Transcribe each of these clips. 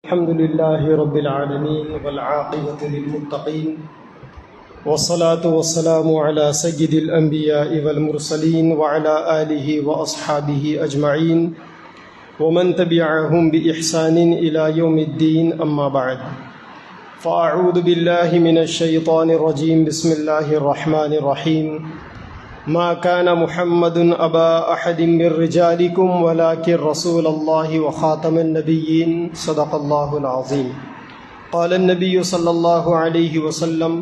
الحمد لله رب العالمين والعاقبة للمتقين والصلاة والسلام على سيد الأنبياء والمرسلين وعلى آله وأصحابه أجمعين ومن تبعهم بإحسان إلى يوم الدين أما بعد فأعوذ بالله من الشيطان الرجيم بسم الله الرحمن الرحيم ما كان محمد أبا أحد من رجالكم ولكن رسول الله وخاتم النبيين صدق الله العظيم قال النبي صلى الله عليه وسلم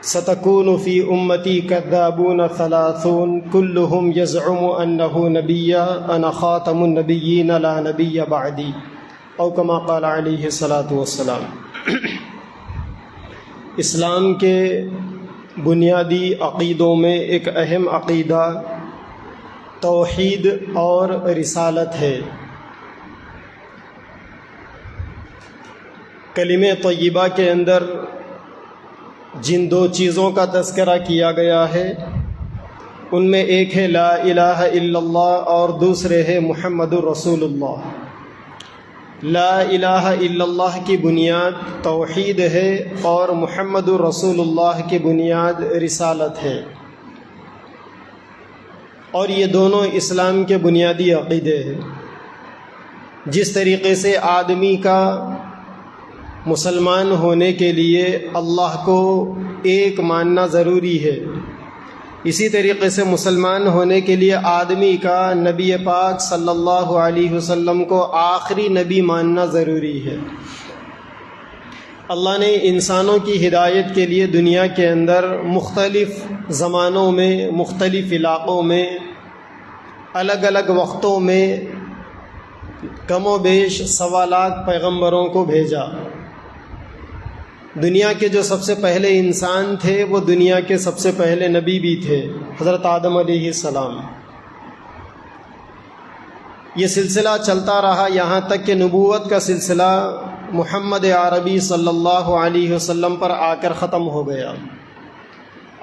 ستكون في أمتي كذابون ثلاثون كلهم يزعم أنه نبي أنا خاتم النبيين لا نبي بعدي أو كما قال عليه الصلاة والسلام۔ اسلام کے بنیادی عقیدوں میں ایک اہم عقیدہ توحید اور رسالت ہے۔ کلمہ طیبہ کے اندر جن دو چیزوں کا تذکرہ کیا گیا ہے ان میں ایک ہے لا الہ الا اللہ اور دوسرے ہے محمد الرسول اللہ۔ لا الہ الا اللہ کی بنیاد توحید ہے اور محمد الرسول اللہ کی بنیاد رسالت ہے، اور یہ دونوں اسلام کے بنیادی عقیدے ہیں۔ جس طریقے سے آدمی کا مسلمان ہونے کے لیے اللہ کو ایک ماننا ضروری ہے، اسی طریقے سے مسلمان ہونے کے لیے آدمی کا نبی پاک صلی اللہ علیہ وسلم کو آخری نبی ماننا ضروری ہے۔ اللہ نے انسانوں کی ہدایت کے لیے دنیا کے اندر مختلف زمانوں میں، مختلف علاقوں میں، الگ الگ وقتوں میں کم و بیش 1.25 لاکھ پیغمبروں کو بھیجا۔ دنیا کے جو سب سے پہلے انسان تھے وہ دنیا کے سب سے پہلے نبی بھی تھے، حضرت آدم علیہ السلام۔ یہ سلسلہ چلتا رہا یہاں تک کہ نبوت کا سلسلہ محمد عربی صلی اللہ علیہ وسلم پر آ کر ختم ہو گیا۔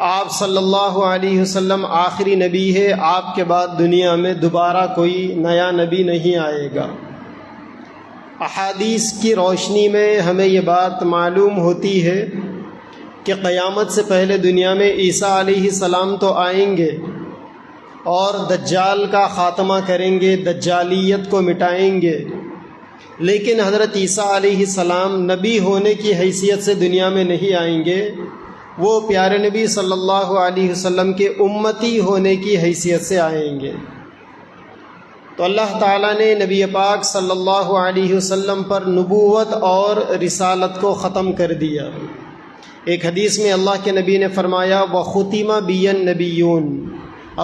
آپ صلی اللہ علیہ وسلم آخری نبی ہے، آپ کے بعد دنیا میں دوبارہ کوئی نیا نبی نہیں آئے گا۔ احادیث کی روشنی میں ہمیں یہ بات معلوم ہوتی ہے کہ قیامت سے پہلے دنیا میں عیسیٰ علیہ السلام تو آئیں گے اور دجال کا خاتمہ کریں گے، دجالیت کو مٹائیں گے، لیکن حضرت عیسیٰ علیہ السلام نبی ہونے کی حیثیت سے دنیا میں نہیں آئیں گے، وہ پیارے نبی صلی اللہ علیہ وسلم کے امتی ہونے کی حیثیت سے آئیں گے۔ تو اللہ تعالیٰ نے نبی پاک صلی اللہ علیہ وسلم پر نبوت اور رسالت کو ختم کر دیا۔ ایک حدیث میں اللہ کے نبی نے فرمایا وَخُتِمَ بِيَ النَّبِيُّونَ،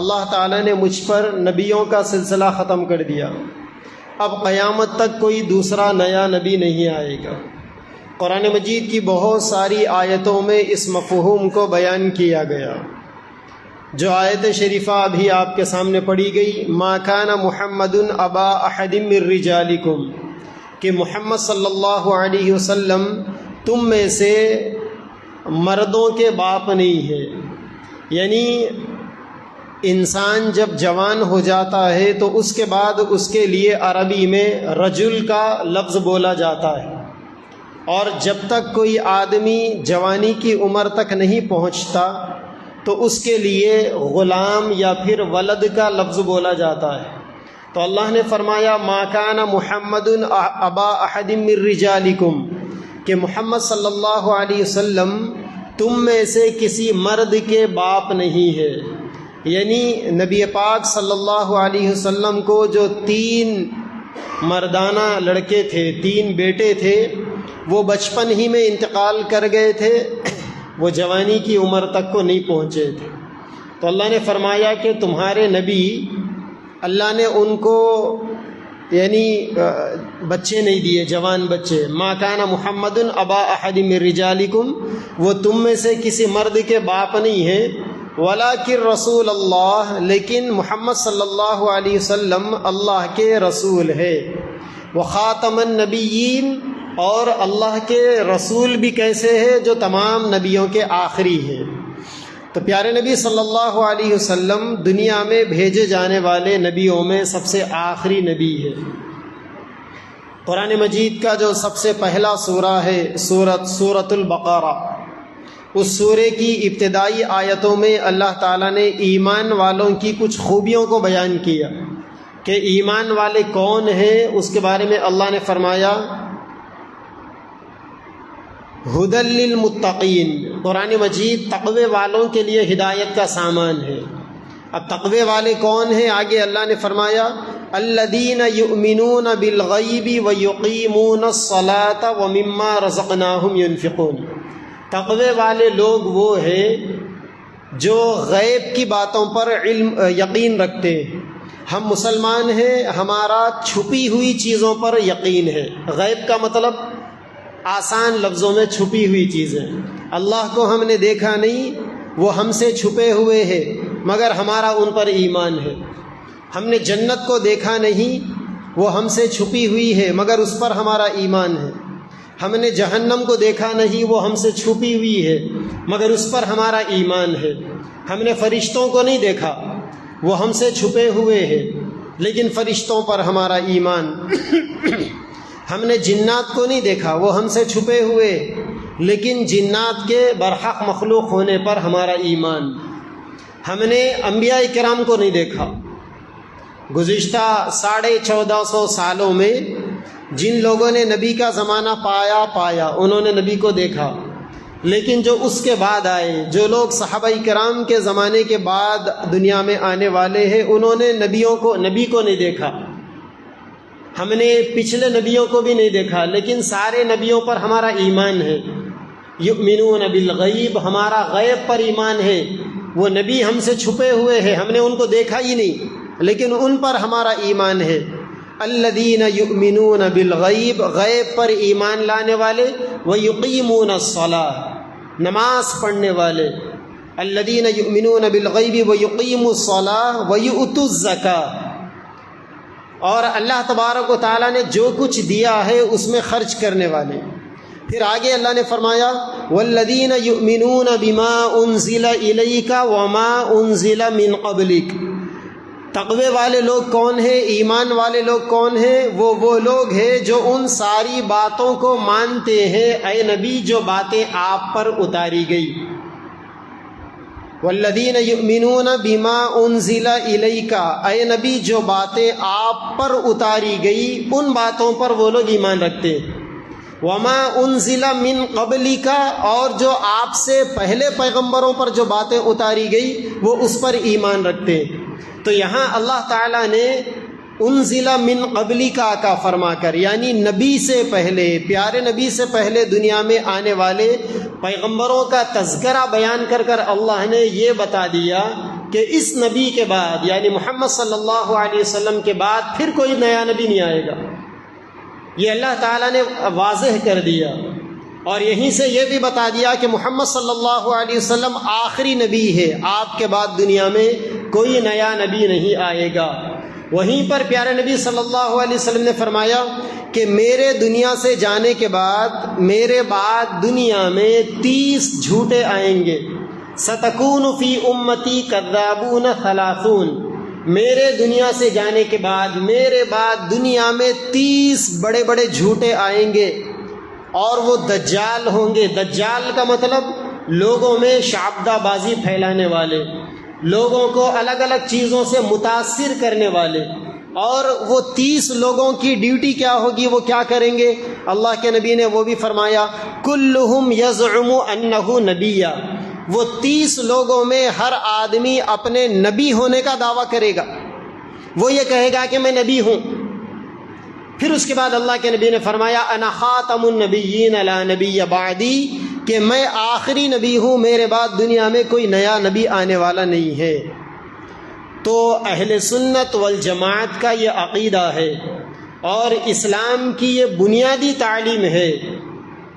اللہ تعالیٰ نے مجھ پر نبیوں کا سلسلہ ختم کر دیا، اب قیامت تک کوئی دوسرا نیا نبی نہیں آئے گا۔ قرآن مجید کی بہت ساری آیتوں میں اس مفہوم کو بیان کیا گیا۔ جو آیت شریفہ ابھی آپ کے سامنے پڑھی گئی، ما کان محمد ابا احد من رجالکم، کہ محمد صلی اللہ علیہ وسلم تم میں سے مردوں کے باپ نہیں ہے۔ یعنی انسان جب جوان ہو جاتا ہے تو اس کے بعد اس کے لیے عربی میں رجل کا لفظ بولا جاتا ہے، اور جب تک کوئی آدمی جوانی کی عمر تک نہیں پہنچتا تو اس کے لیے غلام یا پھر ولد کا لفظ بولا جاتا ہے۔ تو اللہ نے فرمایا ما کان محمد ابا احد من رجالکم، کہ محمد صلی اللہ علیہ وسلم تم میں سے کسی مرد کے باپ نہیں ہے۔ یعنی نبی پاک صلی اللہ علیہ وسلم کو جو 3 مردانہ لڑکے تھے، 3 بیٹے تھے، وہ بچپن ہی میں انتقال کر گئے تھے، وہ جوانی کی عمر تک کو نہیں پہنچے تھے۔ تو اللہ نے فرمایا کہ تمہارے نبی، اللہ نے ان کو یعنی بچے نہیں دیے، جوان بچے۔ ما کان محمد ابا احد من رجالکم، وہ تم میں سے کسی مرد کے باپ نہیں ہیں، ولکن رسول اللہ، لیکن محمد صلی اللہ علیہ وسلم اللہ کے رسول ہے، وخاتم النبیین، اور اللہ کے رسول بھی کیسے ہے، جو تمام نبیوں کے آخری ہیں۔ تو پیارے نبی صلی اللہ علیہ وسلم دنیا میں بھیجے جانے والے نبیوں میں سب سے آخری نبی ہے۔ قرآن مجید کا جو سب سے پہلا سورہ ہے سورۃ البقرہ، اس سورے کی ابتدائی آیتوں میں اللہ تعالیٰ نے ایمان والوں کی کچھ خوبیوں کو بیان کیا کہ ایمان والے کون ہیں۔ اس کے بارے میں اللہ نے فرمایا ھدی للمتقین، قرآن مجید تقوی والوں کے لیے ہدایت کا سامان ہے۔ اب تقوی والے کون ہیں؟ آگے اللہ نے فرمایا الذین یؤمنون بالغیب ویقیمون الصلاة ومما رزقناہم ینفقون۔ تقوی والے لوگ وہ ہیں جو غیب کی باتوں پر یقین رکھتے ہیں۔ ہم مسلمان ہیں، ہمارا چھپی ہوئی چیزوں پر یقین ہے۔ غیب کا مطلب آسان لفظوں میں چھپی ہوئی چیزیں۔ اللہ کو ہم نے دیکھا نہیں، وہ ہم سے چھپے ہوئے ہیں، مگر ہمارا ان پر ایمان ہے۔ ہم نے جنت کو دیکھا نہیں، وہ ہم سے چھپی ہوئی ہے، مگر اس پر ہمارا ایمان ہے۔ ہم نے جہنم کو دیکھا نہیں، وہ ہم سے چھپی ہوئی ہے، مگر اس پر ہمارا ایمان ہے۔ ہم نے فرشتوں کو نہیں دیکھا، وہ ہم سے چھپے ہوئے ہیں، لیکن فرشتوں پر ہمارا ایمان۔ ہم نے جنات کو نہیں دیکھا، وہ ہم سے چھپے ہوئے، لیکن جنات کے برحق مخلوق ہونے پر ہمارا ایمان۔ ہم نے انبیاء کرام کو نہیں دیکھا۔ گزشتہ 1450 سالوں میں جن لوگوں نے نبی کا زمانہ پایا انہوں نے نبی کو دیکھا، لیکن جو اس کے بعد آئے، جو لوگ صحابہ کرام کے زمانے کے بعد دنیا میں آنے والے ہیں، انہوں نے نبی کو نہیں دیکھا۔ ہم نے پچھلے نبیوں کو بھی نہیں دیکھا، لیکن سارے نبیوں پر ہمارا ایمان ہے۔ یؤمنون بالغیب، ہمارا غیب پر ایمان ہے۔ وہ نبی ہم سے چھپے ہوئے ہیں، ہم نے ان کو دیکھا ہی نہیں، لیکن ان پر ہمارا ایمان ہے۔ الذین یؤمنون بالغیب، غیب پر ایمان لانے والے، ویقیمون الصلاۃ، نماز پڑھنے والے۔ الذین یؤمنون بالغیب ویقیموا الصلاۃ ویؤتوا الزکاۃ، اور اللہ تبارک و تعالیٰ نے جو کچھ دیا ہے اس میں خرچ کرنے والے۔ پھر آگے اللہ نے فرمایا والذین یؤمنون بما انزل الیک وما انزل من قبلک۔ تقوی والے لوگ کون ہیں؟ ایمان والے لوگ کون ہیں؟ وہ لوگ ہیں جو ان ساری باتوں کو مانتے ہیں اے نبی جو باتیں آپ پر اتاری گئی۔ والذین یؤمنون بما انزل الیک، اے نبی جو باتیں آپ پر اتاری گئی ان باتوں پر وہ لوگ ایمان رکھتے ہیں۔ وما انزل من قبلک، اور جو آپ سے پہلے پیغمبروں پر جو باتیں اتاری گئی وہ اس پر ایمان رکھتے ہیں۔ تو یہاں اللہ تعالیٰ نے انزل من قبلک کا فرما کر، یعنی نبی سے پہلے، پیارے نبی سے پہلے دنیا میں آنے والے پیغمبروں کا تذکرہ بیان کر کر اللہ نے یہ بتا دیا کہ اس نبی کے بعد، یعنی محمد صلی اللہ علیہ وسلم کے بعد پھر کوئی نیا نبی نہیں آئے گا۔ یہ اللہ تعالیٰ نے واضح کر دیا، اور یہیں سے یہ بھی بتا دیا کہ محمد صلی اللہ علیہ وسلم آخری نبی ہے، آپ کے بعد دنیا میں کوئی نیا نبی نہیں آئے گا۔ وہیں پر پیارے نبی صلی اللہ علیہ وسلم نے فرمایا کہ میرے دنیا سے جانے کے بعد میرے بعد دنیا میں 30 جھوٹے آئیں گے۔ ستکون فی امتی کذابون 30، میرے دنیا سے جانے کے بعد میرے بعد دنیا میں 30 بڑے بڑے جھوٹے آئیں گے، اور وہ دجال ہوں گے۔ دجال کا مطلب لوگوں میں شعبدہ بازی پھیلانے والے، لوگوں کو الگ الگ چیزوں سے متاثر کرنے والے۔ اور وہ 30 لوگوں کی ڈیوٹی کیا ہوگی، وہ کیا کریں گے؟ اللہ کے نبی نے وہ بھی فرمایا کلہم یزعم انہ نبی، وہ 30 لوگوں میں ہر آدمی اپنے نبی ہونے کا دعویٰ کرے گا، وہ یہ کہے گا کہ میں نبی ہوں۔ پھر اس کے بعد اللہ کے نبی نے فرمایا انا خاتم النبیین لا نبی بعدی، کہ میں آخری نبی ہوں، میرے بعد دنیا میں کوئی نیا نبی آنے والا نہیں ہے۔ تو اہل سنت والجماعت کا یہ عقیدہ ہے، اور اسلام کی یہ بنیادی تعلیم ہے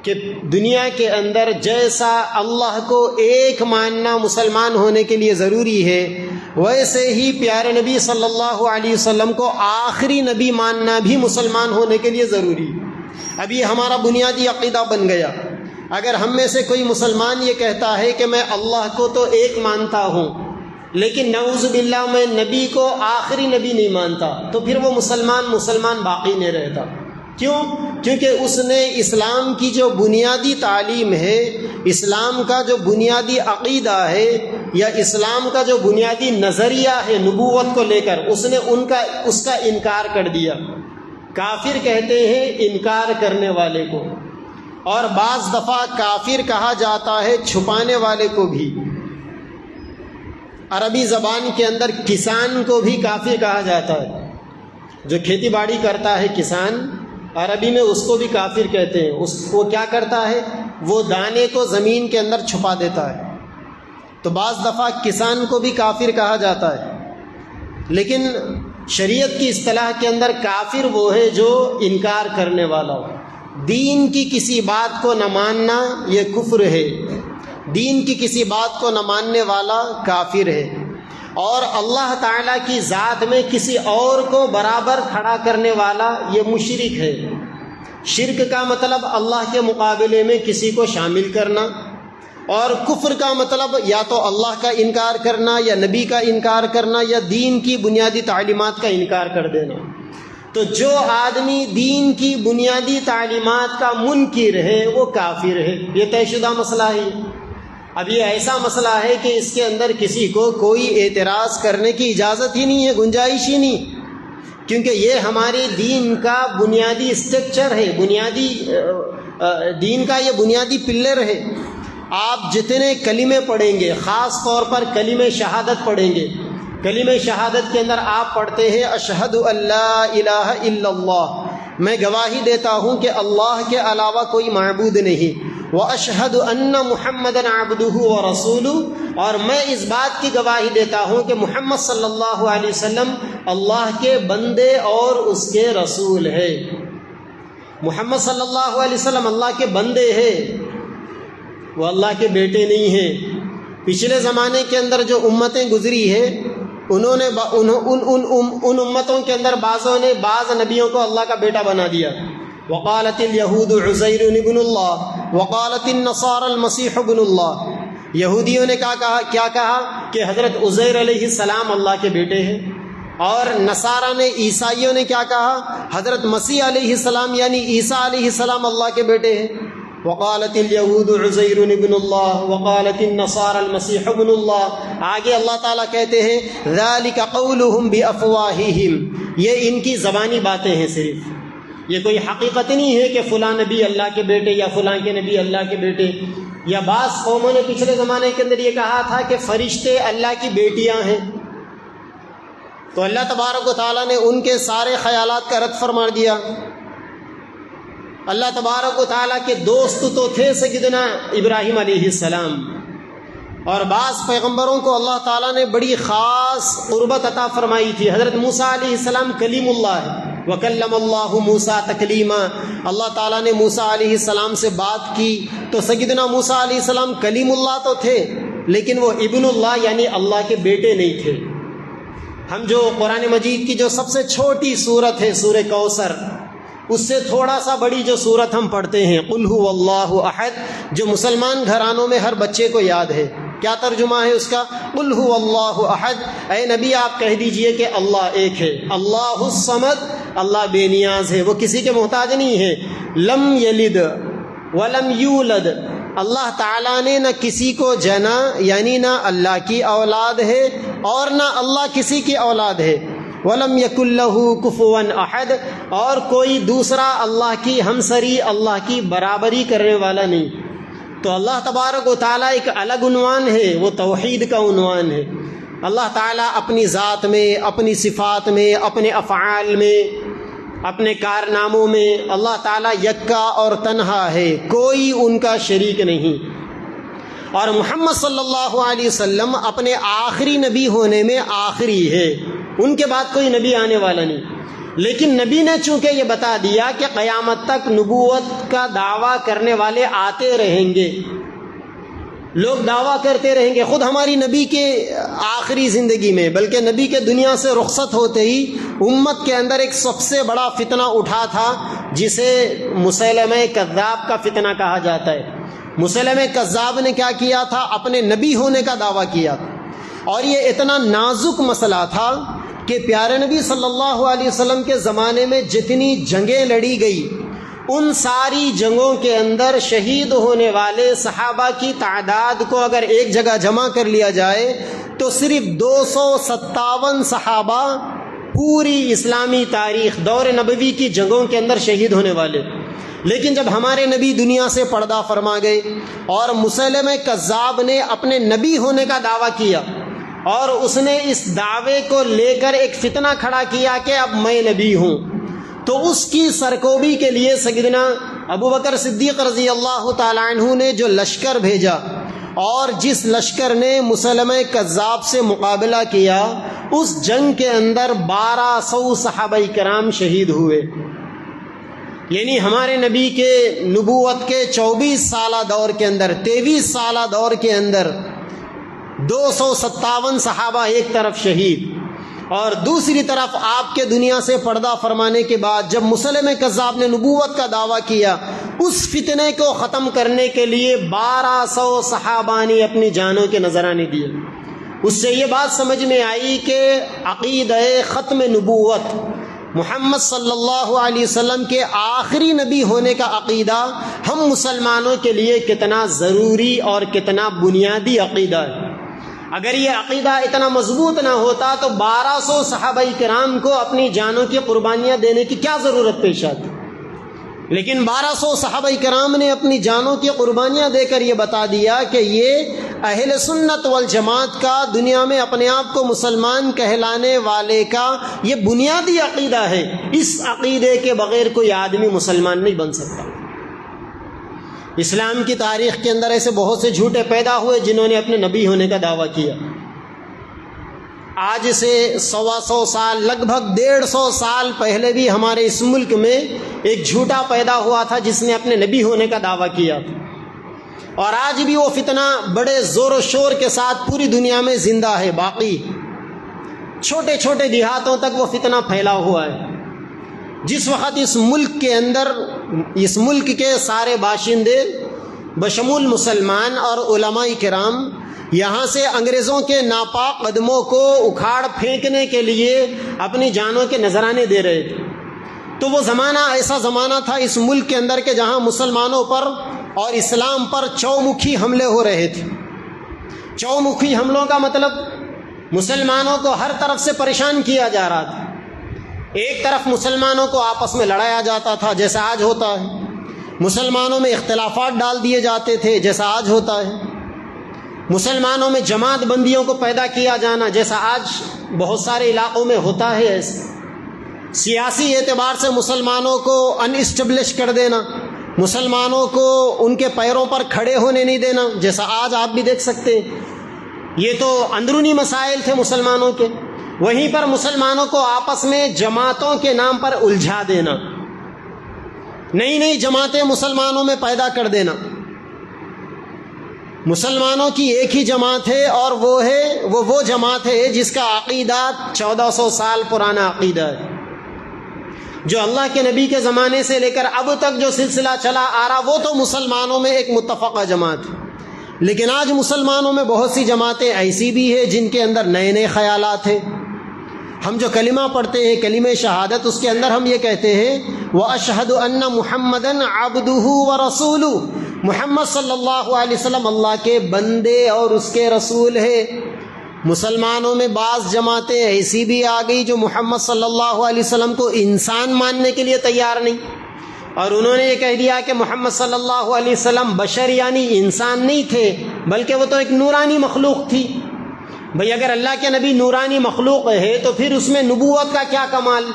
کہ دنیا کے اندر جیسا اللہ کو ایک ماننا مسلمان ہونے کے لیے ضروری ہے، ویسے ہی پیارے نبی صلی اللہ علیہ وسلم کو آخری نبی ماننا بھی مسلمان ہونے کے لیے ضروری ہے۔ اب یہ ہمارا بنیادی عقیدہ بن گیا۔ اگر ہم میں سے کوئی مسلمان یہ کہتا ہے کہ میں اللہ کو تو ایک مانتا ہوں، لیکن نعوذ باللہ میں نبی کو آخری نبی نہیں مانتا، تو پھر وہ مسلمان باقی نہیں رہتا۔ کیوں؟ کیونکہ اس نے اسلام کی جو بنیادی تعلیم ہے، اسلام کا جو بنیادی عقیدہ ہے، یا اسلام کا جو بنیادی نظریہ ہے نبوت کو لے کر، اس نے اس کا انکار کر دیا۔ کافر کہتے ہیں انکار کرنے والے کو، اور بعض دفعہ کافر کہا جاتا ہے چھپانے والے کو بھی۔ عربی زبان کے اندر کسان کو بھی کافر کہا جاتا ہے۔ جو کھیتی باڑی کرتا ہے کسان، عربی میں اس کو بھی کافر کہتے ہیں۔ اس کو کیا کرتا ہے؟ وہ دانے کو زمین کے اندر چھپا دیتا ہے۔ تو بعض دفعہ کسان کو بھی کافر کہا جاتا ہے، لیکن شریعت کی اصطلاح کے اندر کافر وہ ہے جو انکار کرنے والا ہو۔ دین کی کسی بات کو نہ ماننا یہ کفر ہے، دین کی کسی بات کو نہ ماننے والا کافر ہے۔ اور اللہ تعالیٰ کی ذات میں کسی اور کو برابر کھڑا کرنے والا یہ مشرک ہے۔ شرک کا مطلب اللہ کے مقابلے میں کسی کو شامل کرنا، اور کفر کا مطلب یا تو اللہ کا انکار کرنا، یا نبی کا انکار کرنا، یا دین کی بنیادی تعلیمات کا انکار کر دینا۔ تو جو آدمی دین کی بنیادی تعلیمات کا منکر ہے وہ کافر ہے۔ یہ طے شدہ مسئلہ ہے۔ اب یہ ایسا مسئلہ ہے کہ اس کے اندر کسی کو کوئی اعتراض کرنے کی اجازت ہی نہیں ہے، گنجائش ہی نہیں، کیونکہ یہ ہمارے دین کا بنیادی اسٹرکچر ہے، بنیادی دین کا یہ بنیادی پلر ہے۔ آپ جتنے کلمے پڑھیں گے، خاص طور پر کلمہ شہادت پڑھیں گے، کلمہ شہادت کے اندر آپ پڑھتے ہیں اشہد ان لا الہ الا اللہ، میں گواہی دیتا ہوں کہ اللہ کے علاوہ کوئی معبود نہیں، واشہد ان محمدًا عبدہ ورسولہ، اور میں اس بات کی گواہی دیتا ہوں کہ محمد صلی اللہ علیہ وسلم اللہ کے بندے اور اس کے رسول ہے۔ محمد صلی اللہ علیہ وسلم اللہ کے بندے ہیں، وہ اللہ کے بیٹے نہیں ہیں۔ پچھلے زمانے کے اندر جو امتیں گزری ہیں، انہوں نے ان امتوں کے اندر بعضوں نے بعض نبیوں کو اللہ کا بیٹا بنا دیا۔ وقالت الیہود عزیر ابن اللہ وقالت النصارى المسیح ابن اللہ، یہودیوں نے کیا کہا کہ حضرت عزیر علیہ السلام اللہ کے بیٹے ہیں، اور نصارہ نے، عیسائیوں نے کیا کہا؟ حضرت مسیح علیہ السلام یعنی عیسیٰ علیہ السلام اللہ کے بیٹے ہیں۔ وقالت الیہود عزیر ابن اللہ وقالت النصارى المسیح ابن اللہ۔ آگے اللہ تعالیٰ کہتے ہیں ذالک قولہم بافواہہم، یہ ان کی زبانی باتیں ہیں، صرف یہ کوئی حقیقت نہیں ہے کہ فلاں نبی اللہ کے بیٹے یا فلاں کے نبی اللہ کے بیٹے۔ یا بعض قوموں نے پچھلے زمانے کے اندر یہ کہا تھا کہ فرشتے اللہ کی بیٹیاں ہیں، تو اللہ تبارک و تعالیٰ نے ان کے سارے خیالات کا رد فرما دیا۔ اللہ تبارک و تعالیٰ کے دوست تو تھے سیدنا ابراہیم علیہ السلام، اور بعض پیغمبروں کو اللہ تعالیٰ نے بڑی خاص قربت عطا فرمائی تھی۔ حضرت موسیٰ علیہ السلام کلیم اللہ ہے، وَكَلَّمَ اللَّهُ مُوسَىٰ تَكْلِيمًا، اللہ تعالیٰ نے موسیٰ علیہ السلام سے بات کی۔ تو سیدنا موسیٰ علیہ السلام کلیم اللہ تو تھے، لیکن وہ ابن اللہ یعنی اللہ کے بیٹے نہیں تھے۔ ہم جو قرآن مجید کی جو سب سے چھوٹی سورت ہے سورہ کوثر، اس سے تھوڑا سا بڑی جو سورت ہم پڑھتے ہیں قل هو اللہ احد، جو مسلمان گھرانوں میں ہر بچے کو یاد ہے، کیا ترجمہ ہے اس کا؟ قل هو اللہ احد، اے نبی آپ کہہ دیجئے کہ اللہ ایک ہے، اللہ الصمد، اللہ بے نیاز ہے، وہ کسی کے محتاج نہیں ہے، لم یلد ولم یولد، اللہ تعالیٰ نے نہ کسی کو جنا یعنی نہ اللہ کی اولاد ہے اور نہ اللہ کسی کی اولاد ہے، وَلَمْ يَكُنْ لَهُ كُفُوًا أَحَدٌ، اور کوئی دوسرا اللہ کی ہمسری، اللہ کی برابری کرنے والا نہیں۔ تو اللہ تبارک و تعالیٰ ایک الگ عنوان ہے، وہ توحید کا عنوان ہے۔ اللہ تعالیٰ اپنی ذات میں، اپنی صفات میں، اپنے افعال میں، اپنے کارناموں میں اللہ تعالیٰ یکا اور تنہا ہے، کوئی ان کا شریک نہیں۔ اور محمد صلی اللہ علیہ وسلم اپنے آخری نبی ہونے میں آخری ہے، ان کے بعد کوئی نبی آنے والا نہیں۔ لیکن نبی نے چونکہ یہ بتا دیا کہ قیامت تک نبوت کا دعویٰ کرنے والے آتے رہیں گے، لوگ دعویٰ کرتے رہیں گے، خود ہماری نبی کے آخری زندگی میں، بلکہ نبی کے دنیا سے رخصت ہوتے ہی امت کے اندر ایک سب سے بڑا فتنہ اٹھا تھا، جسے مسیلمہ کذاب کا فتنہ کہا جاتا ہے۔ مسیلمہ کذاب نے کیا کیا تھا؟ اپنے نبی ہونے کا دعویٰ کیا، اور یہ اتنا نازک مسئلہ تھا کہ پیارے نبی صلی اللہ علیہ وسلم کے زمانے میں جتنی جنگیں لڑی گئی ان ساری جنگوں کے اندر شہید ہونے والے صحابہ کی تعداد کو اگر ایک جگہ جمع کر لیا جائے تو صرف 257 صحابہ پوری اسلامی تاریخ دور نبوی کی جنگوں کے اندر شہید ہونے والے. لیکن جب ہمارے نبی دنیا سے پردہ فرما گئے اور مسلمہ کذاب نے اپنے نبی ہونے کا دعویٰ کیا اور اس نے اس دعوے کو لے کر ایک فتنہ کھڑا کیا کہ اب میں نبی ہوں، تو اس کی سرکوبی کے لیے سیدنا ابوبکر صدیق رضی اللہ تعالیٰ عنہ نے جو لشکر بھیجا اور جس لشکر نے مسلمہ کذاب سے مقابلہ کیا، اس جنگ کے اندر 1200 صحابہ کرام شہید ہوئے. یعنی ہمارے نبی کے نبوت کے 24 سالہ دور کے اندر 23 سالہ دور کے اندر 257 صحابہ ایک طرف شہید، اور دوسری طرف آپ کے دنیا سے پردہ فرمانے کے بعد جب مسلمہ کذاب نے نبوت کا دعویٰ کیا، اس فتنے کو ختم کرنے کے لیے 1200 صحابہ نے اپنی جانوں کے نذرانے دیے. اس سے یہ بات سمجھ میں آئی کہ عقیدہ ختم نبوت، محمد صلی اللہ علیہ وسلم کے آخری نبی ہونے کا عقیدہ ہم مسلمانوں کے لیے کتنا ضروری اور کتنا بنیادی عقیدہ ہے. اگر یہ عقیدہ اتنا مضبوط نہ ہوتا تو 1200 صحابہ کرام کو اپنی جانوں کی قربانیاں دینے کی کیا ضرورت پیش آتی. لیکن 1200 صحابہ کرام نے اپنی جانوں کی قربانیاں دے کر یہ بتا دیا کہ یہ اہل سنت والجماعت کا دنیا میں اپنے آپ کو مسلمان کہلانے والے کا یہ بنیادی عقیدہ ہے. اس عقیدے کے بغیر کوئی آدمی مسلمان نہیں بن سکتا. اسلام کی تاریخ کے اندر ایسے بہت سے جھوٹے پیدا ہوئے جنہوں نے اپنے نبی ہونے کا دعویٰ کیا. آج سے 125 سال، لگ بھگ 150 سال پہلے بھی ہمارے اس ملک میں ایک جھوٹا پیدا ہوا تھا جس نے اپنے نبی ہونے کا دعویٰ کیا تھا، اور آج بھی وہ فتنہ بڑے زور و شور کے ساتھ پوری دنیا میں زندہ ہے باقی. چھوٹے چھوٹے دیہاتوں تک وہ فتنہ پھیلا ہوا ہے. جس وقت اس ملک کے اندر، اس ملک کے سارے باشندے بشمول مسلمان اور علماء کرام یہاں سے انگریزوں کے ناپاک قدموں کو اکھاڑ پھینکنے کے لیے اپنی جانوں کے نذرانے دے رہے تھے، تو وہ زمانہ ایسا زمانہ تھا اس ملک کے اندر کہ جہاں مسلمانوں پر اور اسلام پر چومکھی حملے ہو رہے تھے. چومکھی حملوں کا مطلب مسلمانوں کو ہر طرف سے پریشان کیا جا رہا تھا. ایک طرف مسلمانوں کو آپس میں لڑایا جاتا تھا جیسا آج ہوتا ہے، مسلمانوں میں اختلافات ڈال دیے جاتے تھے جیسا آج ہوتا ہے، مسلمانوں میں جماعت بندیوں کو پیدا کیا جانا جیسا آج بہت سارے علاقوں میں ہوتا ہے. ایسے سیاسی اعتبار سے مسلمانوں کو ان اسٹیبلش کر دینا، مسلمانوں کو ان کے پیروں پر کھڑے ہونے نہیں دینا جیسا آج آپ بھی دیکھ سکتے ہیں. یہ تو اندرونی مسائل تھے مسلمانوں کے. وہیں پر مسلمانوں کو آپس میں جماعتوں کے نام پر الجھا دینا، نئی نئی جماعتیں مسلمانوں میں پیدا کر دینا. مسلمانوں کی ایک ہی جماعت ہے اور وہ جماعت ہے جس کا عقیدہ 1400 سال پرانا عقیدہ ہے، جو اللہ کے نبی کے زمانے سے لے کر اب تک جو سلسلہ چلا آ رہا وہ تو مسلمانوں میں ایک متفقہ جماعت ہے. لیکن آج مسلمانوں میں بہت سی جماعتیں ایسی بھی ہیں جن کے اندر نئے نئے خیالات ہیں. ہم جو کلمہ پڑھتے ہیں کلمہ شہادت، اس کے اندر ہم یہ کہتے ہیں وَأَشْهَدُ أَنَّ مُحَمَّدًا عَبْدُهُ وَرَسُولُهُ، محمد صلی اللہ علیہ وسلم اللہ کے بندے اور اس کے رسول ہے. مسلمانوں میں بعض جماعتیں ایسی بھی آ گئی جو محمد صلی اللہ علیہ وسلم کو انسان ماننے کے لیے تیار نہیں، اور انہوں نے یہ کہہ دیا کہ محمد صلی اللہ علیہ وسلم بشر یعنی انسان نہیں تھے بلکہ وہ تو ایک نورانی مخلوق تھی. بھئی اگر اللہ کے نبی نورانی مخلوق ہے تو پھر اس میں نبوت کا کیا کمال؟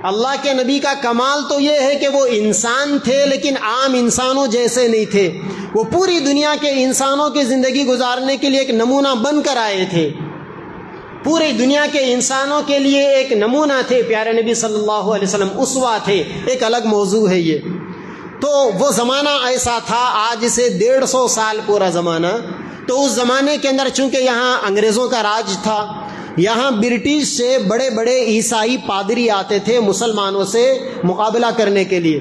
اللہ کے نبی کا کمال تو یہ ہے کہ وہ انسان تھے لیکن عام انسانوں جیسے نہیں تھے. وہ پوری دنیا کے انسانوں کی زندگی گزارنے کے لیے ایک نمونہ بن کر آئے تھے، پوری دنیا کے انسانوں کے لیے ایک نمونہ تھے. پیارے نبی صلی اللہ علیہ وسلم اسوہ تھے. ایک الگ موضوع ہے یہ. تو وہ زمانہ ایسا تھا، آج سے 150 سال پورا زمانہ. تو اس زمانے کے اندر چونکہ یہاں انگریزوں کا راج تھا، یہاں برٹش سے بڑے بڑے عیسائی پادری آتے تھے مسلمانوں سے مقابلہ کرنے کے لیے،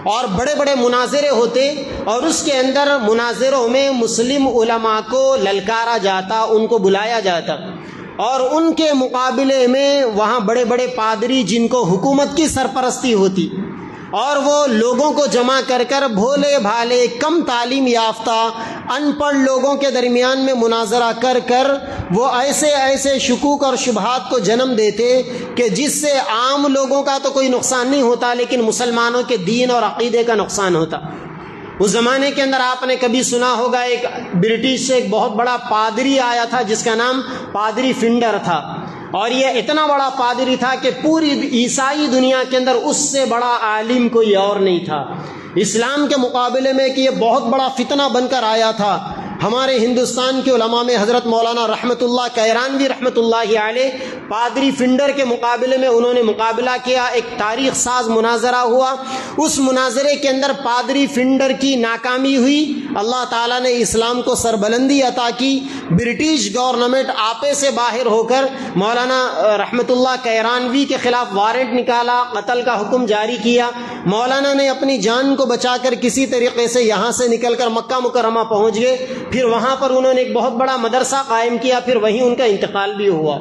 اور بڑے بڑے مناظرے ہوتے، اور اس کے اندر مناظروں میں مسلم علماء کو للکارا جاتا، ان کو بلایا جاتا، اور ان کے مقابلے میں وہاں بڑے بڑے پادری جن کو حکومت کی سرپرستی ہوتی، اور وہ لوگوں کو جمع کر کر بھولے بھالے کم تعلیم یافتہ ان پڑھ لوگوں کے درمیان میں مناظرہ کر کر وہ ایسے شکوک اور شبہات کو جنم دیتے کہ جس سے عام لوگوں کا تو کوئی نقصان نہیں ہوتا، لیکن مسلمانوں کے دین اور عقیدے کا نقصان ہوتا۔ اس زمانے کے اندر آپ نے کبھی سنا ہوگا ایک برٹش سے ایک بہت بڑا پادری آیا تھا جس کا نام پادری فنڈر تھا، اور یہ اتنا بڑا پادری تھا کہ پوری عیسائی دنیا کے اندر اس سے بڑا عالم کوئی اور نہیں تھا اسلام کے مقابلے میں، کہ یہ بہت بڑا فتنہ بن کر آیا تھا۔ ہمارے ہندوستان کے علماء میں حضرت مولانا رحمت اللہ کیرانوی رحمت اللہ علیہ پادری فنڈر کے مقابلے میں انہوں نے مقابلہ کیا، ایک تاریخ ساز مناظرہ ہوا۔ اس مناظرے کے اندر پادری فنڈر کی ناکامی ہوئی، اللہ تعالیٰ نے اسلام کو سربلندی عطا کی، برٹش گورنمنٹ آپے سے باہر ہو کر مولانا رحمت اللہ کیرانوی کے خلاف وارنٹ نکالا، قتل کا حکم جاری کیا۔ مولانا نے اپنی جان کو بچا کر کسی طریقے سے یہاں سے نکل کر مکہ مکرمہ پہنچ گئے، پھر وہاں پر انہوں نے ایک بہت بڑا مدرسہ قائم کیا، پھر وہیں ان کا انتقال بھی ہوا۔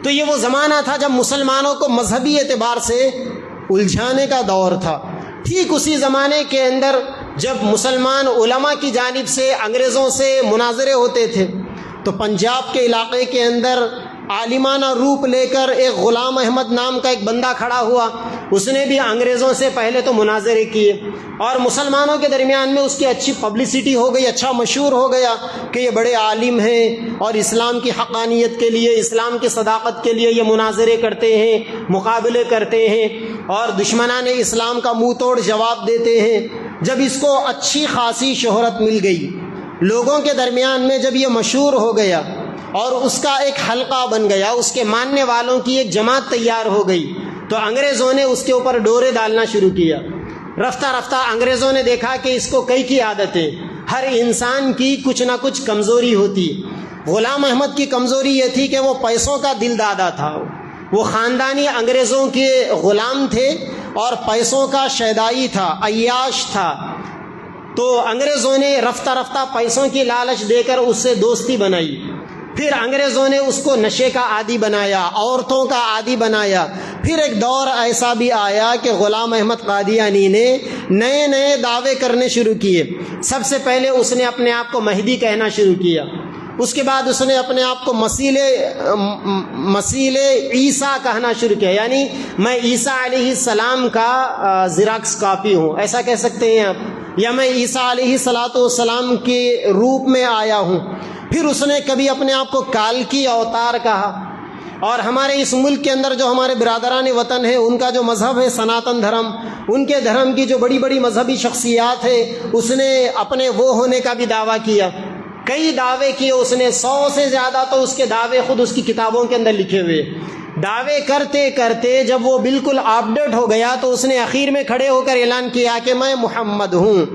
تو یہ وہ زمانہ تھا جب مسلمانوں کو مذہبی اعتبار سے الجھانے کا دور تھا۔ ٹھیک اسی زمانے کے اندر جب مسلمان علماء کی جانب سے انگریزوں سے مناظرے ہوتے تھے تو پنجاب کے علاقے کے اندر عالمانہ روپ لے کر ایک غلام احمد نام کا ایک بندہ کھڑا ہوا، اس نے بھی انگریزوں سے پہلے تو مناظرے کیے، اور مسلمانوں کے درمیان میں اس کی اچھی پبلسٹی ہو گئی، اچھا مشہور ہو گیا کہ یہ بڑے عالم ہیں اور اسلام کی حقانیت کے لیے، اسلام کی صداقت کے لیے یہ مناظرے کرتے ہیں، مقابلے کرتے ہیں اور دشمنان اسلام کا منہ توڑ جواب دیتے ہیں۔ جب اس کو اچھی خاصی شہرت مل گئی لوگوں کے درمیان میں، جب یہ مشہور ہو گیا اور اس کا ایک حلقہ بن گیا، اس کے ماننے والوں کی ایک جماعت تیار ہو گئی، تو انگریزوں نے اس کے اوپر ڈورے ڈالنا شروع کیا۔ رفتہ رفتہ انگریزوں نے دیکھا کہ اس کو کئی کی عادتیں، ہر انسان کی کچھ نہ کچھ کمزوری ہوتی۔ غلام احمد کی کمزوری یہ تھی کہ وہ پیسوں کا دل دادا تھا، وہ خاندانی انگریزوں کے غلام تھے اور پیسوں کا شیدائی تھا، عیاش تھا۔ تو انگریزوں نے رفتہ رفتہ پیسوں کی لالچ دے کر اس سے دوستی بنائی، پھر انگریزوں نے اس کو نشے کا عادی بنایا، عورتوں کا عادی بنایا۔ پھر ایک دور ایسا بھی آیا کہ غلام احمد قادیانی نے نئے نئے دعوے کرنے شروع کیے۔ سب سے پہلے اس نے اپنے آپ کو مہدی کہنا شروع کیا، اس کے بعد اس نے اپنے آپ کو مسیل عیسیٰ کہنا شروع کیا، یعنی میں عیسیٰ علیہ السلام کا زیراکس کاپی ہوں، ایسا کہہ سکتے ہیں آپ، یا میں عیسیٰ علیہ السلام کے روپ میں آیا ہوں۔ پھر اس نے کبھی اپنے آپ کو کالکی اوتار کہا۔ اور ہمارے اس ملک کے اندر جو ہمارے برادران وطن ہیں، ان کا جو مذہب ہے سناتن دھرم، ان کے دھرم کی جو بڑی بڑی مذہبی شخصیات ہے، اس نے اپنے وہ ہونے کا بھی دعویٰ کیا، کئی دعوے کیے اس نے، 100 سے زیادہ تو اس کے دعوے خود اس کی کتابوں کے اندر لکھے ہوئے۔ دعوے کرتے کرتے جب وہ بالکل اپڈیٹ ہو گیا تو اس نے اخیر میں کھڑے ہو کر اعلان کیا کہ میں محمد ہوں،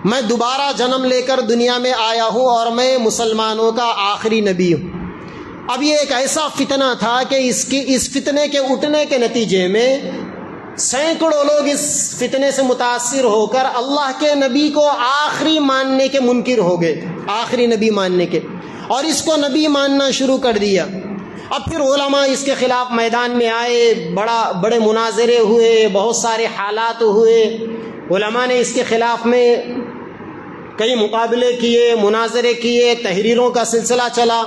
میں دوبارہ جنم لے کر دنیا میں آیا ہوں اور میں مسلمانوں کا آخری نبی ہوں۔ اب یہ ایک ایسا فتنہ تھا کہ اس فتنے کے اٹھنے کے نتیجے میں سینکڑوں لوگ اس فتنے سے متاثر ہو کر اللہ کے نبی کو آخری ماننے کے منکر ہو گئے، آخری نبی ماننے کے، اور اس کو نبی ماننا شروع کر دیا۔ اب پھر علماء اس کے خلاف میدان میں آئے، بڑے مناظرے ہوئے، بہت سارے حالات ہوئے، علماء نے اس کے خلاف میں کئی مقابلے کیے، مناظرے کیے، تحریروں کا سلسلہ چلا۔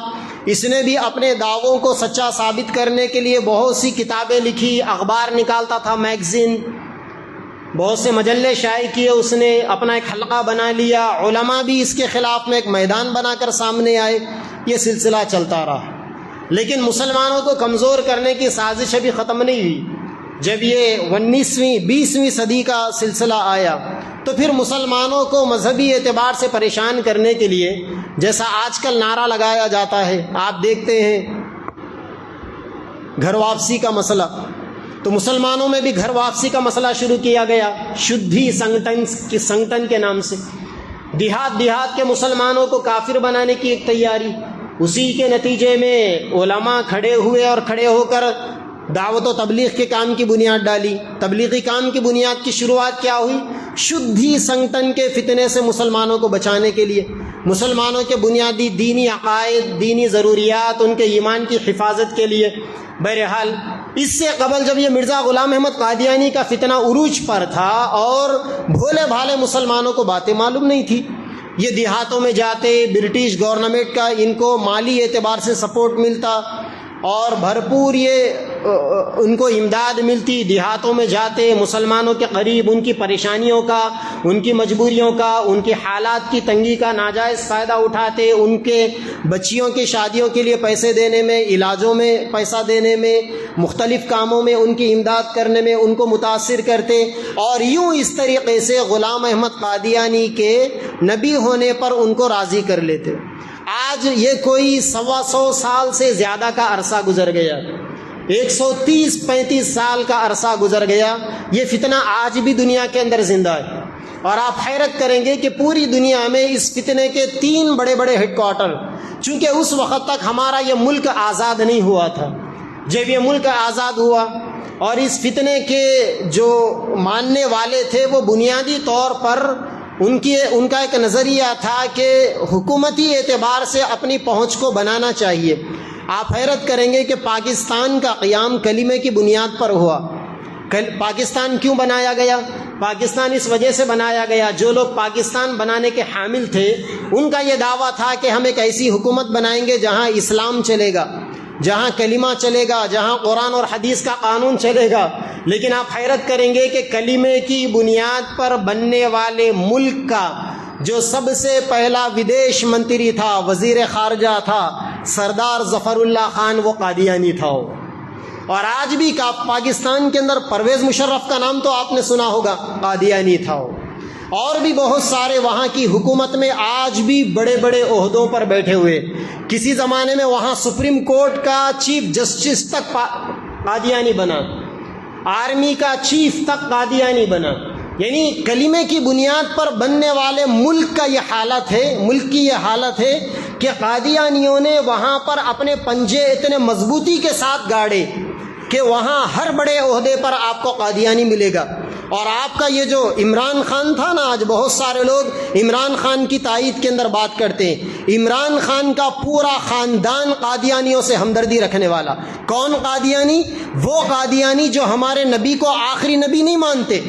اس نے بھی اپنے دعووں کو سچا ثابت کرنے کے لیے بہت سی کتابیں لکھی، اخبار نکالتا تھا، میگزین، بہت سے مجلے شائع کیے، اس نے اپنا ایک حلقہ بنا لیا۔ علماء بھی اس کے خلاف میں ایک میدان بنا کر سامنے آئے، یہ سلسلہ چلتا رہا۔ لیکن مسلمانوں کو کمزور کرنے کی سازش ابھی ختم نہیں ہوئی۔ جب یہ 20ویں صدی کا سلسلہ آیا تو پھر مسلمانوں کو مذہبی اعتبار سے پریشان کرنے کے لیے، جیسا آج کل نعرہ لگایا جاتا ہے، آپ دیکھتے ہیں گھر واپسی کا مسئلہ، تو مسلمانوں میں بھی گھر واپسی کا مسئلہ شروع کیا گیا، شدھی سنگٹن کے نام سے۔ دیہات کے مسلمانوں کو کافر بنانے کی ایک تیاری، اسی کے نتیجے میں علماء کھڑے ہوئے اور کھڑے ہو کر دعوت و تبلیغ کے کام کی بنیاد ڈالی. تبلیغی کام کی بنیاد کی شروعات کیا ہوئی؟ شدھی سنگتن کے فتنے سے مسلمانوں کو بچانے کے لیے، مسلمانوں کے بنیادی دینی عقائد، دینی ضروریات، ان کے ایمان کی حفاظت کے لیے. بہرحال اس سے قبل جب یہ مرزا غلام احمد قادیانی کا فتنہ عروج پر تھا اور بھولے بھالے مسلمانوں کو باتیں معلوم نہیں تھی، یہ دیہاتوں میں جاتے، برٹش گورنمنٹ کا ان کو مالی اعتبار سے سپورٹ ملتا اور بھرپور ان کو امداد ملتی. دیہاتوں میں جاتے، مسلمانوں کے قریب ان کی پریشانیوں کا، ان کی مجبوریوں کا، ان کی حالات کی تنگی کا ناجائز فائدہ اٹھاتے، ان کے بچیوں کی شادیوں کے لیے پیسے دینے میں، علاجوں میں پیسہ دینے میں، مختلف کاموں میں ان کی امداد کرنے میں ان کو متاثر کرتے، اور یوں اس طریقے سے غلام احمد قادیانی کے نبی ہونے پر ان کو راضی کر لیتے. آج یہ کوئی 125 سال سے زیادہ کا عرصہ گزر گیا، 130-35 سال کا عرصہ گزر گیا. یہ فتنہ آج بھی دنیا کے اندر زندہ ہے، اور آپ حیرت کریں گے کہ پوری دنیا میں اس فتنے کے 3 بڑے بڑے ہیڈ کوارٹر، چونکہ اس وقت تک ہمارا یہ ملک آزاد نہیں ہوا تھا. جب یہ ملک آزاد ہوا اور اس فتنے کے جو ماننے والے تھے وہ بنیادی طور پر ان کا ایک نظریہ تھا کہ حکومتی اعتبار سے اپنی پہنچ کو بنانا چاہیے. آپ حیرت کریں گے کہ پاکستان کا قیام کلمے کی بنیاد پر ہوا. پاکستان کیوں بنایا گیا؟ پاکستان اس وجہ سے بنایا گیا، جو لوگ پاکستان بنانے کے حامل تھے ان کا یہ دعویٰ تھا کہ ہم ایک ایسی حکومت بنائیں گے جہاں اسلام چلے گا، جہاں کلمہ چلے گا، جہاں قرآن اور حدیث کا قانون چلے گا. لیکن آپ حیرت کریں گے کہ کلمے کی بنیاد پر بننے والے ملک کا جو سب سے پہلا ودیش منتری تھا، وزیر خارجہ تھا، سردار ظفر اللہ خان، وہ قادیانی تھا. اور آج بھی پاکستان کے اندر پرویز مشرف کا نام تو آپ نے سنا ہوگا، قادیانی تھا. اور بھی بہت سارے وہاں کی حکومت میں آج بھی بڑے بڑے عہدوں پر بیٹھے ہوئے. کسی زمانے میں وہاں سپریم کورٹ کا چیف جسٹس تک قادیانی بنا، آرمی کا چیف تک قادیانی بنا. یعنی کلمے کی بنیاد پر بننے والے ملک کا یہ حالت ہے، ملک کی یہ حالت ہے کہ قادیانیوں نے وہاں پر اپنے پنجے اتنے مضبوطی کے ساتھ گاڑے کہ وہاں ہر بڑے عہدے پر آپ کو قادیانی ملے گا. اور آپ کا یہ جو عمران خان تھا نا، آج بہت سارے لوگ عمران خان کی تائید کے اندر بات کرتے ہیں. عمران خان کا پورا خاندان قادیانیوں سے ہمدردی رکھنے والا. کون قادیانی؟ وہ قادیانی جو ہمارے نبی کو آخری نبی نہیں مانتے.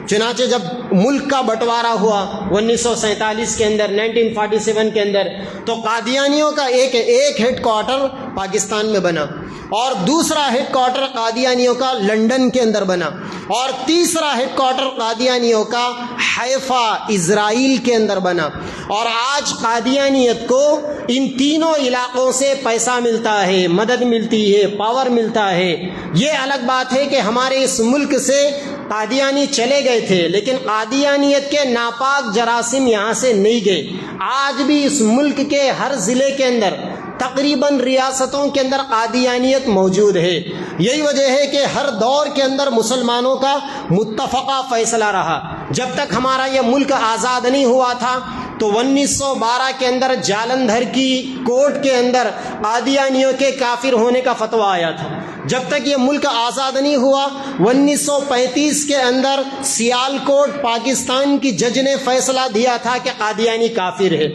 چنانچہ جب ملک کا بٹوارا ہوا 1947 کے اندر، 1947 کے اندر، تو قادیانیوں کا ایک ہیڈ کوارٹر پاکستان میں بنا، اور دوسرا ہیڈ کوارٹر قادیانیوں کا لندن کے اندر بنا، اور تیسرا ہیڈ کوارٹر قادیانیوں کا حیفا اسرائیل کے اندر بنا. اور آج قادیانیت کو ان تینوں علاقوں سے پیسہ ملتا ہے، مدد ملتی ہے، پاور ملتا ہے. یہ الگ بات ہے کہ ہمارے اس ملک سے قادیانی چلے گئے تھے، لیکن قادیانیت کے ناپاک جراثیم یہاں سے نہیں گئے. آج بھی اس ملک کے ہر ضلع کے اندر، تقریباً ریاستوں کے اندر قادیانیت موجود ہے. یہی وجہ ہے کہ ہر دور کے اندر مسلمانوں کا متفقہ فیصلہ رہا. جب تک ہمارا یہ ملک آزاد نہیں ہوا تھا تو 1912 کے اندر جالندھر کی کورٹ کے اندر قادیانیوں کے کافر ہونے کا فتویٰ آیا تھا. جب تک یہ ملک آزاد نہیں ہوا 1935 کے اندر سیال کوٹ پاکستان کی جج نے فیصلہ دیا تھا کہ قادیانی کافر ہے.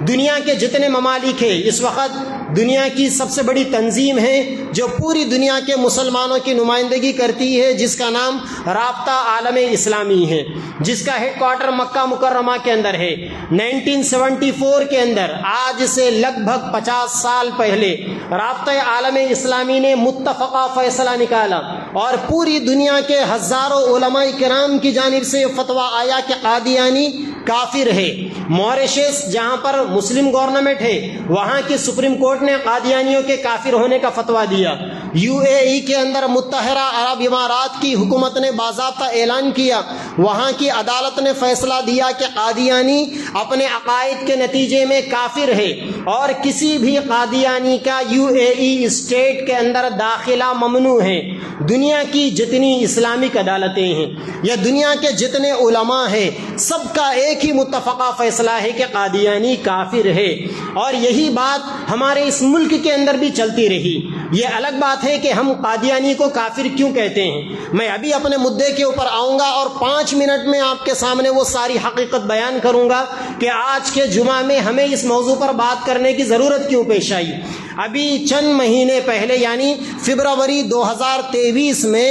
دنیا کے جتنے ممالک ہیں، اس وقت دنیا کی سب سے بڑی تنظیم ہے جو پوری دنیا کے مسلمانوں کی نمائندگی کرتی ہے، جس کا نام رابطہ عالم اسلامی ہے، جس کا ہیڈ کوارٹر مکہ مکرمہ کے اندر ہے. 1974 کے اندر، آج سے لگ بھگ 50 سال پہلے، رابطہ عالم اسلامی نے متفقہ فیصلہ نکالا اور پوری دنیا کے ہزاروں علماء کرام کی جانب سے فتویٰ آیا کہ قادیانی کافر ہے. موریشس جہاں پر مسلم گورنمنٹ ہے، وہاں کی سپریم کورٹ نے قادیانیوں کے کافر ہونے کا فتویٰ دیا. UAE کے اندر متحدہ عرب امارات کی حکومت نے باضابطہ اعلان کیا، وہاں کی عدالت نے فیصلہ دیا کہ قادیانی اپنے عقائد کے نتیجے میں کافر ہے اور کسی بھی قادیانی کا UAE اسٹیٹ کے اندر داخلہ ممنوع ہے. دنیا کی جتنی اسلامک عدالتیں ہیں یا دنیا کے جتنے علماء ہیں، سب کا ایک ہی متفقہ فیصلہ ہے کہ قادیانی کافر ہے. اور یہی بات ہمارے اس ملک کے اندر بھی چلتی رہی. یہ الگ بات ہے کہ ہم قادیانی کو کافر کیوں کہتے ہیں، میں ابھی اپنے مدعے کے اوپر آؤں گا اور 5 منٹ میں آپ کے سامنے وہ ساری حقیقت بیان کروں گا کہ آج کے جمعہ میں ہمیں اس موضوع پر بات کرنے کی ضرورت کیوں پیش آئی۔ ابھی چند مہینے پہلے یعنی فروری 2023 میں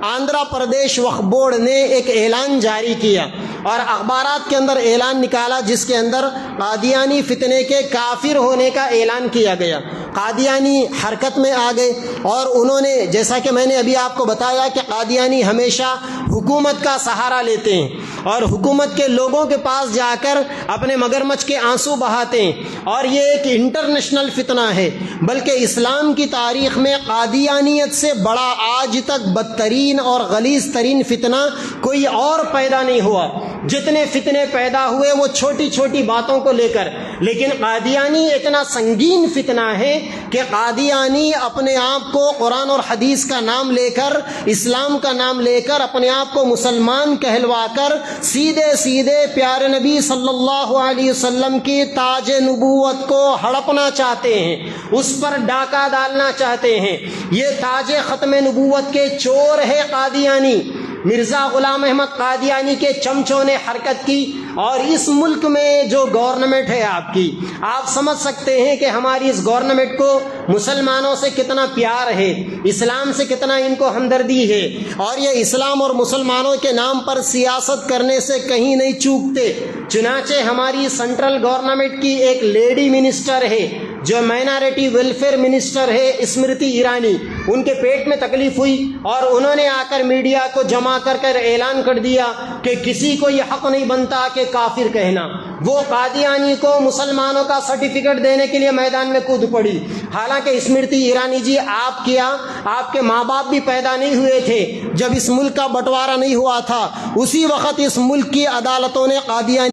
آندھرا پردیش وقف بورڈ نے ایک اعلان جاری کیا اور اخبارات کے اندر اعلان نکالا، جس کے اندر قادیانی فتنے کے کافر ہونے کا اعلان کیا گیا۔ قادیانی حرکت میں آ گئے اور انہوں نے، جیسا کہ میں نے ابھی آپ کو بتایا کہ قادیانی ہمیشہ حکومت کا سہارا لیتے ہیں اور حکومت کے لوگوں کے پاس جا کر اپنے مگرمچھ کے آنسو بہاتے ہیں، اور یہ ایک انٹرنیشنل فتنہ ہے، بلکہ اسلام کی تاریخ میں قادیانیت سے بڑا آج تک بدترین اور غلیظ ترین فتنہ کوئی اور پیدا نہیں ہوا۔ جتنے فتنے پیدا ہوئے وہ چھوٹی چھوٹی باتوں کو لے کر، لیکن قادیانی اتنا سنگین فتنہ ہے کہ قادیانی اپنے آپ کو قرآن اور حدیث کا نام لے کر، اسلام کا نام لے کر، اپنے آپ کو مسلمان کہلوا کر سیدھے سیدھے پیارے نبی صلی اللہ علیہ وسلم کی تاج نبوت کو ہڑپنا چاہتے ہیں، اس پر ڈاکہ ڈالنا چاہتے ہیں۔ یہ تاج ختم نبوت کے چور ہے قادیانی۔ مرزا غلام احمد قادیانی کے چمچوں نے حرکت کی، اور اس ملک میں جو گورنمنٹ ہے آپ کی، آپ سمجھ سکتے ہیں کہ ہماری اس گورنمنٹ کو مسلمانوں سے کتنا پیار ہے، اسلام سے کتنا ان کو ہمدردی ہے، اور یہ اسلام اور مسلمانوں کے نام پر سیاست کرنے سے کہیں نہیں چوکتے۔ چنانچہ ہماری سینٹرل گورنمنٹ کی ایک لیڈی منسٹر ہے جو مائنارٹی ویلفیئر منسٹر ہے، اسمرتی ایرانی، ان کے پیٹ میں تکلیف ہوئی اور انہوں نے آ کر میڈیا کو جمع کر اعلان کر دیا کہ کسی کو یہ حق نہیں بنتا کہ کافر کہنا۔ وہ قادیانی کو مسلمانوں کا سرٹیفکیٹ دینے کے لیے میدان میں کود پڑی، حالانکہ اسمرتی ایرانی جی آپ کے ماں باپ بھی پیدا نہیں ہوئے تھے جب اس ملک کا بٹوارا نہیں ہوا تھا۔ اسی وقت اس ملک کی عدالتوں نے قادیانی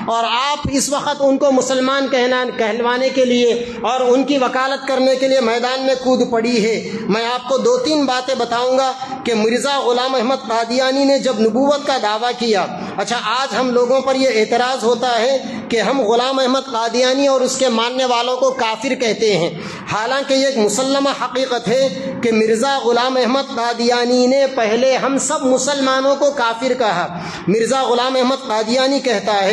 اور آپ اس وقت ان کو مسلمان کہلوانے کے لیے اور ان کی وکالت کرنے کے لیے میدان میں کود پڑی ہے۔ میں آپ کو 2-3 باتیں بتاؤں گا کہ مرزا غلام احمد قادیانی نے جب نبوت کا دعویٰ کیا، اچھا آج ہم لوگوں پر یہ اعتراض ہوتا ہے کہ ہم غلام احمد قادیانی اور اس کے ماننے والوں کو کافر کہتے ہیں، حالانکہ یہ ایک مسلمہ حقیقت ہے کہ مرزا غلام احمد قادیانی نے پہلے ہم سب مسلمانوں کو کافر کہا۔ مرزا غلام احمد قادیانی کہتا ہے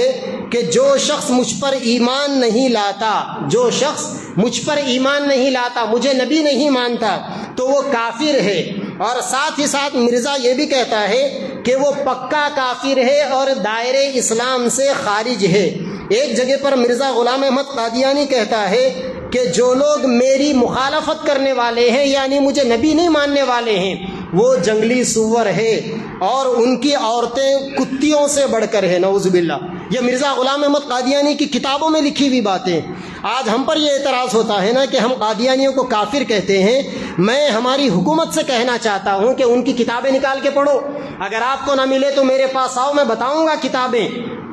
کہ جو شخص مجھ پر ایمان نہیں لاتا، جو شخص مجھ پر ایمان نہیں لاتا، مجھے نبی نہیں مانتا، تو وہ کافر ہے۔ اور ساتھ ہی ساتھ مرزا یہ بھی کہتا ہے کہ وہ پکا کافر ہے اور دائرے اسلام سے خارج ہے۔ ایک جگہ پر مرزا غلام احمد قادیانی کہتا ہے کہ جو لوگ میری مخالفت کرنے والے ہیں، یعنی مجھے نبی نہیں ماننے والے ہیں، وہ جنگلی سور ہے اور ان کی عورتیں کتیوں سے بڑھ کر ہے، نعوذ باللہ۔ یہ مرزا غلام احمد قادیانی کی کتابوں میں لکھی ہوئی باتیں۔ آج ہم پر یہ اعتراض ہوتا ہے نا کہ ہم قادیانیوں کو کافر کہتے ہیں۔ میں ہماری حکومت سے کہنا چاہتا ہوں کہ ان کی کتابیں نکال کے پڑھو، اگر آپ کو نہ ملے تو میرے پاس آؤ، میں بتاؤں گا کتابیں۔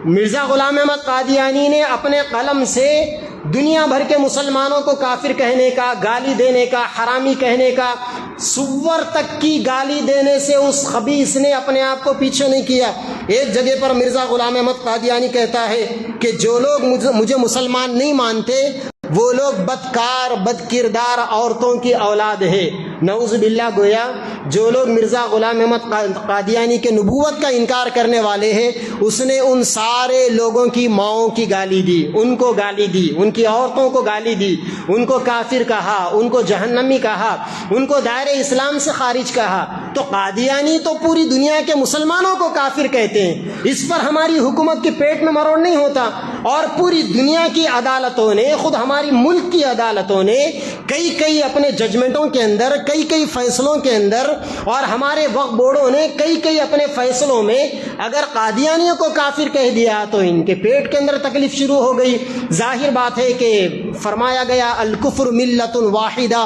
مرزا غلام احمد قادیانی نے اپنے قلم سے دنیا بھر کے مسلمانوں کو کافر کہنے کا، گالی دینے کا، حرامی کہنے کا، سور تک کی گالی دینے سے اس خبیث نے اپنے آپ کو پیچھے نہیں کیا۔ ایک جگہ پر مرزا غلام احمد قادیانی کہتا ہے کہ جو لوگ مجھے مسلمان نہیں مانتے وہ لوگ بدکار، بد کردار عورتوں کی اولاد ہے، نعوذ باللہ۔ گویا جو لوگ مرزا غلام احمد قادیانی کے نبوت کا انکار کرنے والے ہیں، اس نے ان سارے لوگوں کی ماؤں کی گالی دی، ان کو گالی دی، ان کی عورتوں کو گالی دی، ان کو کافر کہا، ان کو جہنمی کہا، ان کو دائرے اسلام سے خارج کہا۔ تو قادیانی تو پوری دنیا کے مسلمانوں کو کافر کہتے ہیں، اس پر ہماری حکومت کے پیٹ میں مروڑ نہیں ہوتا۔ اور پوری دنیا کی عدالتوں نے، خود ہماری ملک کی عدالتوں نے کئی اپنے ججمنٹوں کے اندر، کئی فیصلوں کے اندر، اور ہمارے وقف بورڈوں نے کئی اپنے فیصلوں میں اگر قادیانیوں کو کافر کہہ دیا تو ان کے پیٹ کے اندر تکلیف شروع ہو گئی۔ ظاہر بات ہے کہ فرمایا گیا الکفر ملت واحدہ،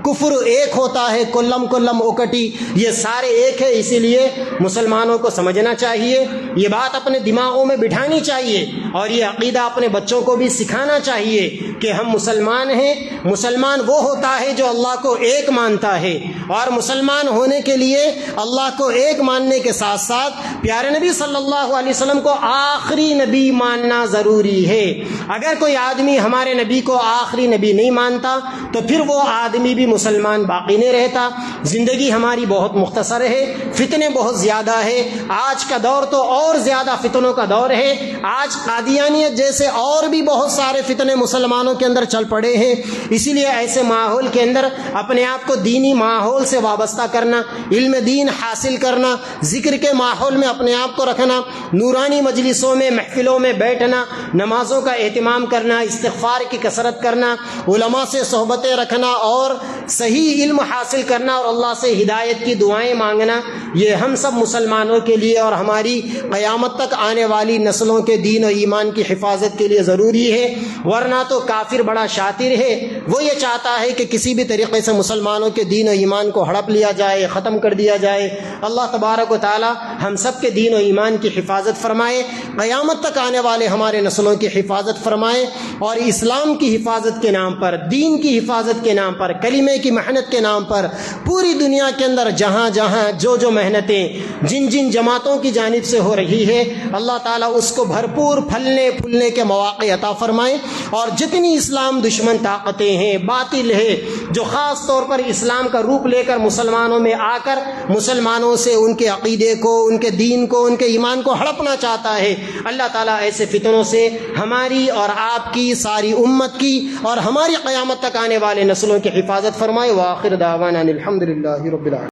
کفر ایک ہوتا ہے، کلم کلم اکٹی، یہ سارے ایک ہے۔ اسی لیے مسلمانوں کو سمجھنا چاہیے، یہ بات اپنے دماغوں میں بٹھانی چاہیے، اور یہ عقیدہ اپنے بچوں کو بھی سکھانا چاہیے کہ ہم مسلمان ہیں۔ مسلمان وہ ہوتا ہے جو اللہ کو ایک مانتا ہے، اور مسلمان ہونے کے لیے اللہ کو ایک ماننے کے ساتھ ساتھ پیارے نبی صلی اللہ علیہ وسلم کو آخری نبی ماننا ضروری ہے۔ اگر کوئی آدمی ہمارے نبی کو آخری نبی نہیں مانتا تو پھر وہ آدمی بھی مسلمان باقی نہیں رہتا۔ زندگی ہماری بہت مختصر ہے، فتنے بہت زیادہ ہے۔ آج کا دور تو اور زیادہ فتنوں کا دور ہے۔ آج قادیانیت جیسے اور بھی بہت سارے فتنے مسلمانوں کے اندر چل پڑے ہیں۔ اسی لیے ایسے ماحول کے اندر اپنے آپ کو دینی ماحول سے وابستہ کرنا، علم دین حاصل کرنا، ذکر کے ماحول میں اپنے آپ کو رکھنا، نورانی مجلسوں میں محفلوں میں بیٹھنا، نمازوں کا اہتمام کرنا، استغفار کی کثرت کرنا، علماء سے صحبتیں رکھنا اور صحیح علم حاصل کرنا اور اللہ سے ہدایت کی دعائیں مانگنا، یہ ہم سب مسلمانوں کے لیے اور ہماری قیامت تک آنے والی نسلوں کے دین و ایمان کی حفاظت کے لیے ضروری ہے۔ ورنہ تو کافر بڑا شاطر ہے، وہ یہ چاہتا ہے کہ کسی بھی طریقے سے مسلمانوں کے دین و ایمان کو ہڑپ لیا جائے، ختم کر دیا جائے۔ اللہ تبارک و تعالی ہم سب کے دین و ایمان کی حفاظت فرمائے، قیامت تک آنے والے ہمارے نسلوں کی حفاظت فرمائے، اور اسلام کی حفاظت کے نام پر، دین کی حفاظت کے نام پر، کلمے کی محنت کے نام پر پوری دنیا کے اندر جہاں جہاں جو محنتیں جن جن جماعتوں کی جانب سے ہو رہی ہے، اللہ تعالیٰ اس کو بھرپور پھلنے پھولنے کے مواقع عطا فرمائے، اور جتنی اسلام دشمن طاقتیں ہیں، باطل ہے، جو خاص طور پر اسلام کا روپ لے کر مسلمانوں میں آ کر مسلمانوں سے ان کے عقیدے کو، ان کے دین کو، ان کے ایمان کو ہڑپنا چاہتا ہے، اللہ تعالیٰ ایسے فتنوں سے ہماری اور آپ کی، ساری امت کی اور ہماری قیامت تک آنے والے نسلوں کی حفاظت فرمائے۔ وآخر دعوانا الحمدللہ رب العالمین۔